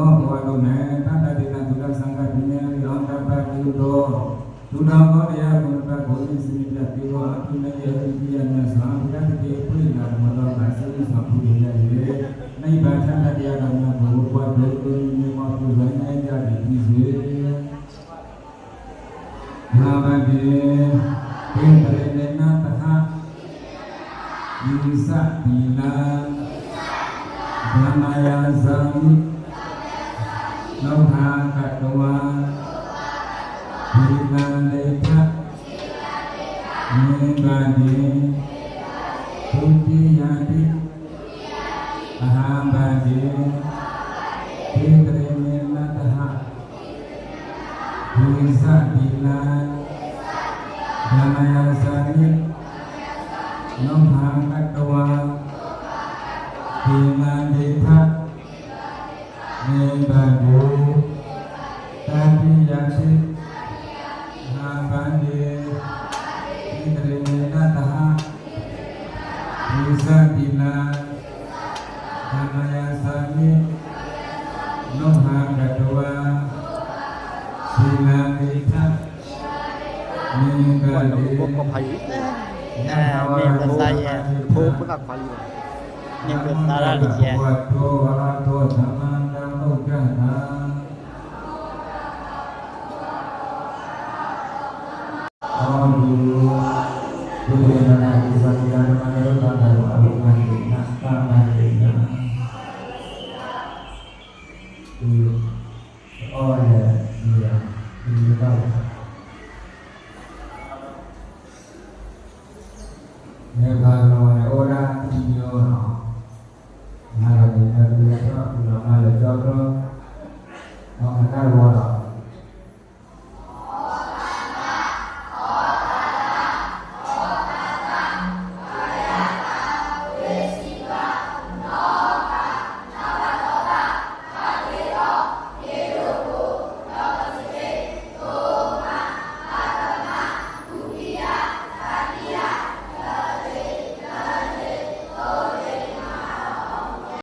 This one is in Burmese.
ဘောလုံးနဲ့တတတိတသုဒ္ဓသံဃပညာရောတပတ်ပြုတော်ဒုတော်ဘောတရားဘုရားဘုရားစနိပြပြေတော်အထုနဲ့ရဲ့ဒီယနာသာဘုရားတည်းပြိလာမတော်ပါစေသာဘုရားရဲ့နိဗ္ဗာန်တရားတော်များဘုရားဘုရားမြေမှာပြုနိုင်ကြသည်ဖြစ်စေနာမတိပေတရေနတဟယိသတိနာဓမ္မယဇံလောဟာကတဝါဒီလံလေထမေဂာတိဒုတိယတိအဟံဘာတိပေတရေနတဟယိသတိနာဓမ္မယဇံလောဟာကတဝါဒီလံလေထမေဂာတိတတိယတိနာဘန္တိဣတရေနတဟဝိသတိနာဓမ္မယသာမိလောဟကတဝါသီလမိထမေဂတိ bốc có phải nên là sai phố bức ác phải nhưng mà ta ra đi